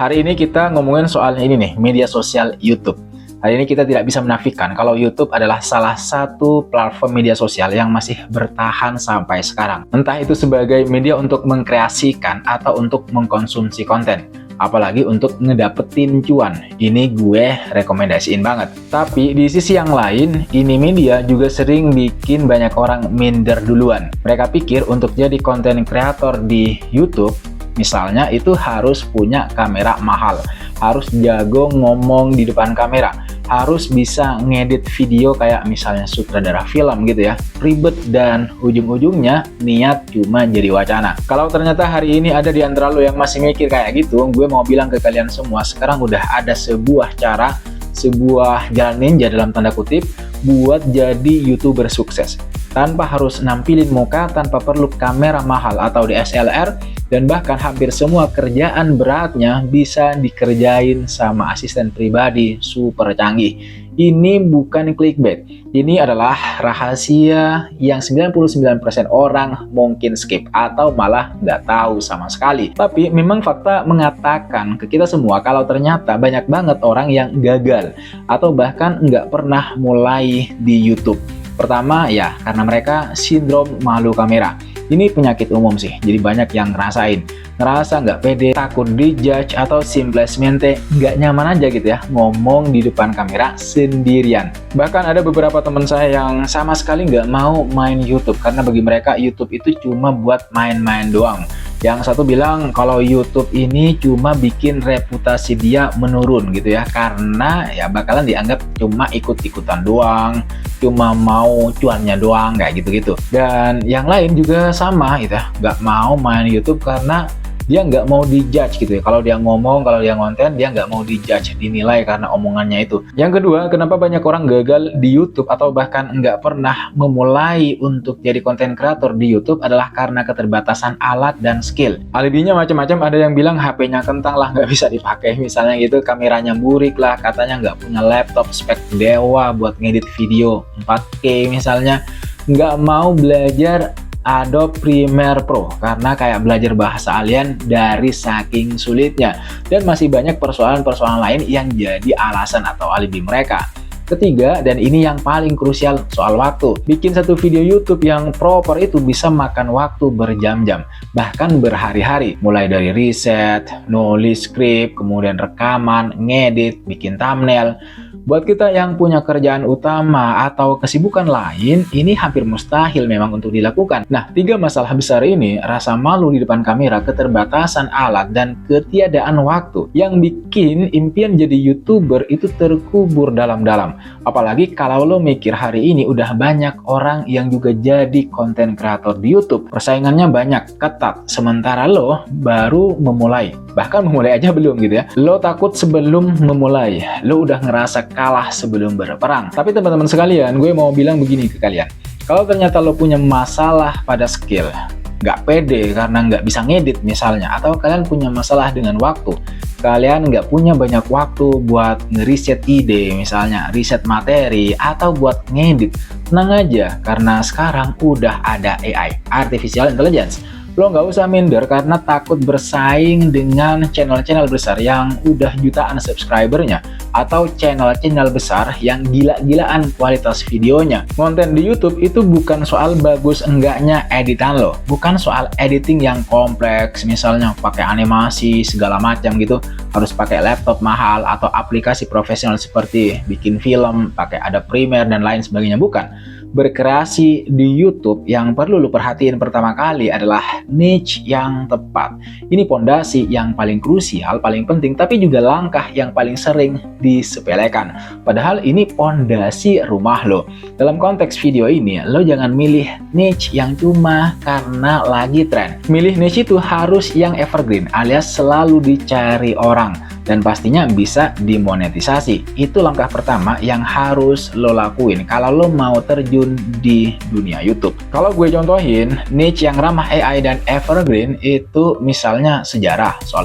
Hari ini kita ngomongin soal ini nih, media sosial YouTube. Hari ini kita tidak bisa menafikan kalau YouTube adalah salah satu platform media sosial yang masih bertahan sampai sekarang. Entah itu sebagai media untuk mengkreasikan atau untuk mengkonsumsi konten. Apalagi untuk ngedapetin cuan. Ini gue rekomendasiin banget. Tapi di sisi yang lain, ini media juga sering bikin banyak orang minder duluan. Mereka pikir untuk jadi konten kreator di YouTube, misalnya itu harus punya kamera mahal, harus jago ngomong di depan kamera, harus bisa ngedit video kayak misalnya sutradara film gitu ya. Ribet dan ujung-ujungnya niat cuma jadi wacana. Kalau ternyata hari ini ada di antara lo yang masih mikir kayak gitu, gue mau bilang ke kalian semua, sekarang udah ada sebuah cara, sebuah jalan ninja dalam tanda kutip buat jadi YouTuber sukses. Tanpa harus nampilin muka, tanpa perlu kamera mahal atau DSLR, dan bahkan hampir semua kerjaan beratnya bisa dikerjain sama asisten pribadi super canggih. Ini bukan clickbait, ini adalah rahasia yang 99% orang mungkin skip atau malah nggak tahu sama sekali. Tapi memang fakta mengatakan ke kita semua kalau ternyata banyak banget orang yang gagal atau bahkan nggak pernah mulai di YouTube. Pertama ya karena mereka sindrom malu kamera. Ini penyakit umum sih, jadi banyak yang ngerasain. Ngerasa nggak pede, takut dijudge, atau simplemente nggak nyaman aja gitu ya ngomong di depan kamera sendirian. Bahkan ada beberapa teman saya yang sama sekali nggak mau main YouTube karena bagi mereka YouTube itu cuma buat main-main doang. Yang satu bilang kalau YouTube ini cuma bikin reputasi dia menurun gitu ya, karena ya bakalan dianggap cuma ikut-ikutan doang, cuma mau cuannya doang kayak gitu-gitu. Dan yang lain juga sama gitu ya, nggak mau main YouTube karena dia nggak mau dijudge gitu ya. Kalau dia ngomong, kalau dia ngonten, dia nggak mau dijudge, dinilai karena omongannya itu. Yang kedua, kenapa banyak orang gagal di YouTube atau bahkan nggak pernah memulai untuk jadi konten kreator di YouTube adalah karena keterbatasan alat dan skill. Alibinya macam-macam, ada yang bilang HP-nya kentang lah, nggak bisa dipakai misalnya gitu, kameranya burik lah, katanya nggak punya laptop spek dewa buat ngedit video 4K misalnya, nggak mau belajar Adobe Premiere Pro karena kayak belajar bahasa alien dari saking sulitnya, dan masih banyak persoalan-persoalan lain yang jadi alasan atau alibi mereka. Ketiga, dan ini yang paling krusial, soal waktu. Bikin satu video YouTube yang proper itu bisa makan waktu berjam-jam, bahkan berhari-hari. Mulai dari riset, nulis skrip, kemudian rekaman, ngedit, bikin thumbnail. Buat kita yang punya kerjaan utama atau kesibukan lain, ini hampir mustahil memang untuk dilakukan. Nah, tiga masalah besar ini, rasa malu di depan kamera, keterbatasan alat, dan ketiadaan waktu, yang bikin impian jadi YouTuber itu terkubur dalam-dalam. Apalagi kalau lo mikir hari ini udah banyak orang yang juga jadi konten kreator di YouTube. Persaingannya banyak, ketat, sementara lo baru memulai. Bahkan memulai aja belum gitu ya. Lo takut sebelum memulai, lo udah ngerasa kalah sebelum berperang. Tapi teman-teman sekalian, gue mau bilang begini ke kalian. Kalau ternyata lo punya masalah pada skill, nggak pede karena nggak bisa ngedit misalnya, atau kalian punya masalah dengan waktu, kalian nggak punya banyak waktu buat ngeriset ide misalnya, riset materi, atau buat ngedit, tenang aja karena sekarang udah ada AI, Artificial Intelligence. Lo nggak usah minder karena takut bersaing dengan channel-channel besar yang udah jutaan subscribernya, atau channel-channel besar yang gila-gilaan kualitas videonya. Konten di YouTube itu bukan soal bagus enggaknya editan lo, bukan soal editing yang kompleks, misalnya pakai animasi segala macam gitu, harus pakai laptop mahal atau aplikasi profesional seperti bikin film, pakai Adobe Premiere dan lain sebagainya, bukan. Berkreasi di YouTube yang perlu lo perhatiin pertama kali adalah niche yang tepat. Ini pondasi yang paling krusial, paling penting, tapi juga langkah yang paling sering disepelekan. Padahal ini pondasi rumah lo. Dalam konteks video ini, lo jangan milih niche yang cuma karena lagi tren. Milih niche itu harus yang evergreen, alias selalu dicari orang, dan pastinya bisa dimonetisasi. Itu langkah pertama yang harus lo lakuin kalau lo mau terjun di dunia YouTube. Kalau gue contohin, niche yang ramah AI dan evergreen itu misalnya sejarah, soal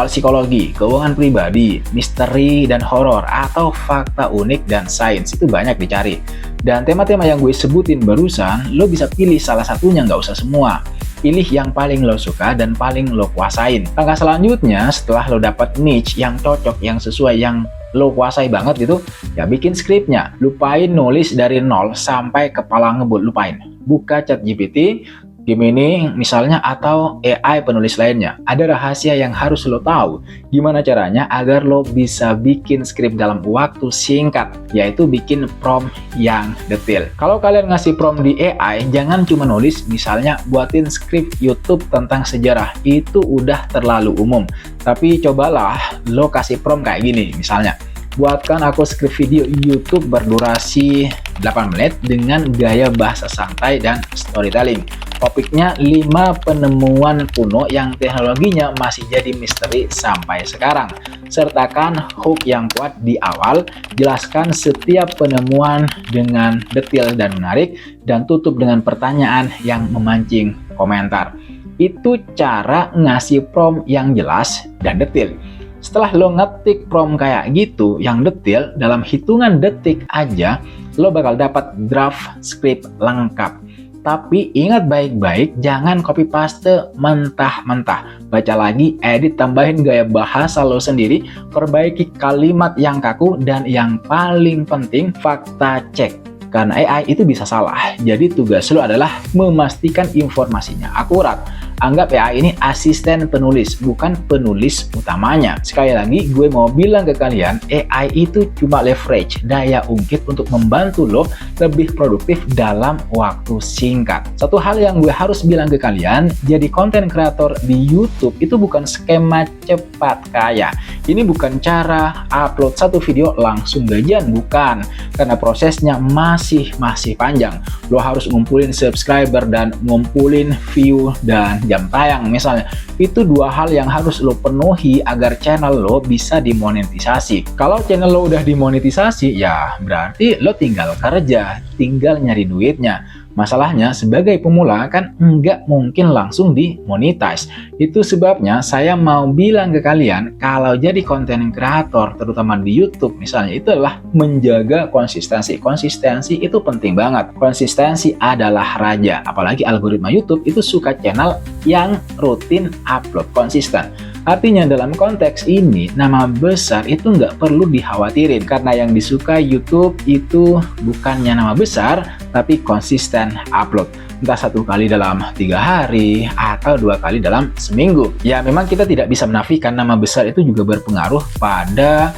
psikologi, keuangan pribadi, misteri dan horor, atau fakta unik dan sains, itu banyak dicari. Dan tema-tema yang gue sebutin barusan, lo bisa pilih salah satunya, nggak usah semua. pilih yang paling lo suka dan paling lo kuasain. Langkah selanjutnya, setelah lo dapat niche yang cocok, yang sesuai, yang lo kuasai banget gitu, ya bikin skripnya. Lupain nulis dari nol sampai kepala ngebut, lupain. Buka ChatGPT, Gemini misalnya, atau AI penulis lainnya. Ada rahasia yang harus lo tahu. Gimana caranya agar lo bisa bikin skrip dalam waktu singkat, yaitu bikin prompt yang detail. Kalau kalian ngasih prompt di AI, jangan cuma nulis, misalnya buatin skrip YouTube tentang sejarah. Itu udah terlalu umum. Tapi cobalah lo kasih prompt kayak gini, misalnya, buatkan aku skrip video YouTube berdurasi 8 menit dengan gaya bahasa santai dan storytelling. Topiknya 5 penemuan kuno yang teknologinya masih jadi misteri sampai sekarang. Sertakan hook yang kuat di awal, jelaskan setiap penemuan dengan detail dan menarik, dan tutup dengan pertanyaan yang memancing komentar. Itu cara ngasih prompt yang jelas dan detail. Setelah lo ngetik prompt kayak gitu yang detail, dalam hitungan detik aja lo bakal dapat draft script lengkap. Tapi ingat baik-baik, jangan copy paste mentah-mentah. Baca lagi, edit, tambahin gaya bahasa lo sendiri, perbaiki kalimat yang kaku, dan yang paling penting, fakta cek. Karena AI itu bisa salah, jadi tugas lo adalah memastikan informasinya akurat. Anggap AI ini asisten penulis, bukan penulis utamanya. Sekali lagi, gue mau bilang ke kalian, AI itu cuma leverage, daya ungkit untuk membantu lo lebih produktif dalam waktu singkat. Satu hal yang gue harus bilang ke kalian, jadi konten kreator di YouTube itu bukan skema cepat kaya. Ini bukan cara upload satu video langsung gajian, bukan. Karena prosesnya masih panjang. Lo harus ngumpulin subscriber dan ngumpulin view dan jam tayang misalnya. Itu dua hal yang harus lo penuhi agar channel lo bisa dimonetisasi. Kalau channel lo udah dimonetisasi, ya berarti lo tinggal kerja, tinggal nyari duitnya. Masalahnya sebagai pemula kan nggak mungkin langsung dimonetize. Itu sebabnya saya mau bilang ke kalian, kalau jadi konten kreator terutama di YouTube misalnya, itu adalah menjaga konsistensi. Konsistensi itu penting banget. Konsistensi adalah raja. Apalagi algoritma YouTube itu suka channel yang rutin upload konsisten. Artinya dalam konteks ini, nama besar itu nggak perlu dikhawatirin, karena yang disuka YouTube itu bukannya nama besar, tapi konsisten upload. Entah 1 kali dalam 3 hari atau 2 kali dalam seminggu. Ya memang kita tidak bisa menafikan nama besar itu juga berpengaruh pada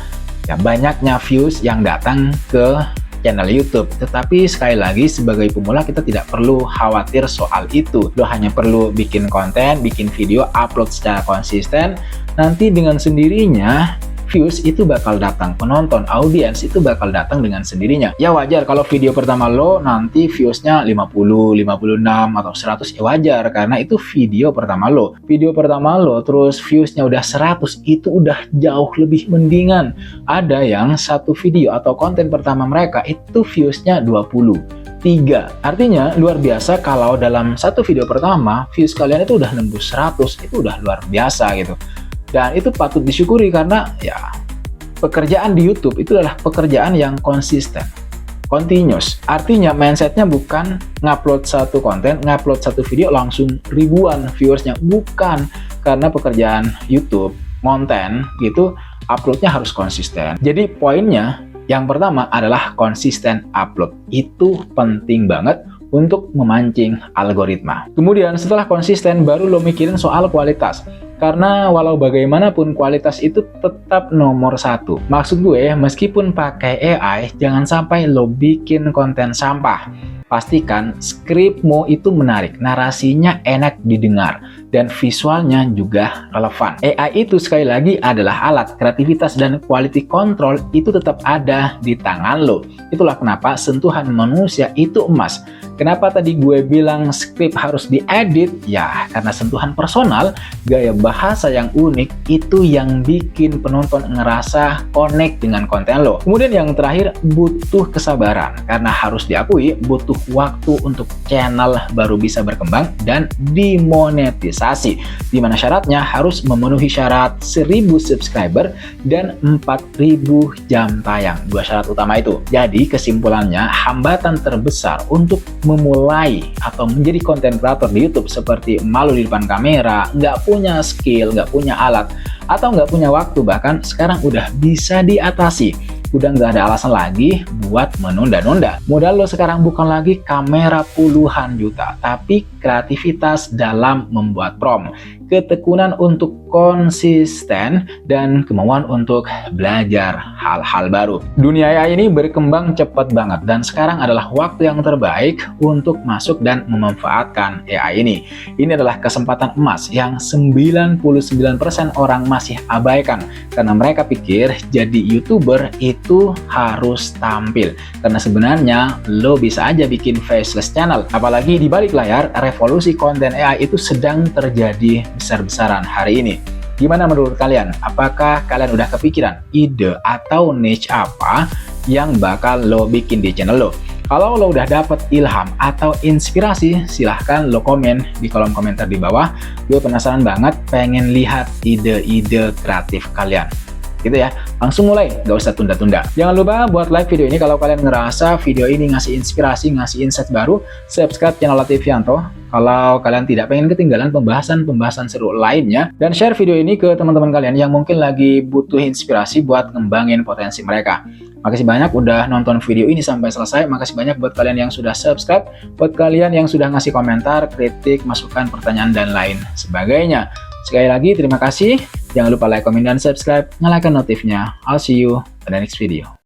ya banyaknya views yang datang ke channel YouTube. Tetapi sekali lagi, sebagai pemula kita tidak perlu khawatir soal itu. Lo hanya perlu bikin konten, bikin video, upload secara konsisten. Nanti dengan sendirinya views itu bakal datang, penonton, audiens itu bakal datang dengan sendirinya. Ya wajar kalau video pertama lo nanti viewsnya 50, 56, atau 100, ya wajar karena itu video pertama lo. Video pertama lo terus viewsnya udah 100, itu udah jauh lebih mendingan. Ada yang satu video atau konten pertama mereka itu viewsnya 23. Artinya luar biasa kalau dalam satu video pertama views kalian itu udah nembus 100, itu udah luar biasa gitu. Dan itu patut disyukuri karena ya pekerjaan di YouTube itu adalah pekerjaan yang konsisten, continuous. Artinya mindsetnya bukan ngupload satu konten, ngupload satu video langsung ribuan viewersnya, bukan. Karena pekerjaan YouTube konten gitu uploadnya harus konsisten. Jadi poinnya yang pertama adalah konsisten upload. Itu penting banget untuk memancing algoritma. Kemudian setelah konsisten baru lo mikirin soal kualitas. Karena walau bagaimanapun kualitas itu tetap nomor 1. Maksud gue, meskipun pakai AI, jangan sampai lo bikin konten sampah. Pastikan skripmu itu menarik, narasinya enak didengar, dan visualnya juga relevan. AI itu sekali lagi adalah alat, kreativitas dan quality control itu tetap ada di tangan lo. Itulah kenapa sentuhan manusia itu emas. Kenapa tadi gue bilang skrip harus diedit? Ya, karena sentuhan personal, gaya bahasa yang unik, itu yang bikin penonton ngerasa connect dengan konten lo. Kemudian yang terakhir, butuh kesabaran. Karena harus diakui, butuh waktu untuk channel baru bisa berkembang dan dimonetisasi. Dimana syaratnya harus memenuhi syarat 1000 subscriber dan 4000 jam tayang. Dua syarat utama itu. Jadi kesimpulannya, hambatan terbesar untuk memulai atau menjadi konten kreator di YouTube seperti malu di depan kamera, nggak punya skill, nggak punya alat, atau nggak punya waktu bahkan, sekarang udah bisa diatasi. Udah nggak ada alasan lagi buat menunda-nunda. Modal lo sekarang bukan lagi kamera puluhan juta, tapi kreativitas dalam membuat prom, ketekunan untuk konsisten, dan kemauan untuk belajar hal-hal baru. Dunia AI ini berkembang cepat banget, dan sekarang adalah waktu yang terbaik untuk masuk dan memanfaatkan AI ini. Ini adalah kesempatan emas yang 99% orang masih abaikan, karena mereka pikir jadi YouTuber itu harus tampil. Karena sebenarnya lo bisa aja bikin faceless channel. Apalagi di balik layar, revolusi konten AI itu sedang terjadi besar-besaran hari ini. Gimana menurut kalian? Apakah kalian udah kepikiran ide atau niche apa yang bakal lo bikin di channel lo? Kalau lo udah dapet ilham atau inspirasi, silahkan lo komen di kolom komentar di bawah. Gue penasaran banget pengen lihat ide-ide kreatif kalian. Gitu ya, langsung mulai, gak usah tunda-tunda. Jangan lupa buat like video ini kalau kalian ngerasa video ini ngasih inspirasi, ngasih insight baru. Subscribe channel Lativianto kalau kalian tidak pengen ketinggalan pembahasan-pembahasan seru lainnya, dan share video ini ke teman-teman kalian yang mungkin lagi butuh inspirasi buat ngembangin potensi mereka. Makasih banyak udah nonton video ini sampai selesai. Makasih banyak buat kalian yang sudah subscribe, buat kalian yang sudah ngasih komentar, kritik, masukan, pertanyaan, dan lain sebagainya. Sekali lagi terima kasih. Jangan lupa like, komen, dan subscribe. Nyalakan notifnya. I'll see you in the next video.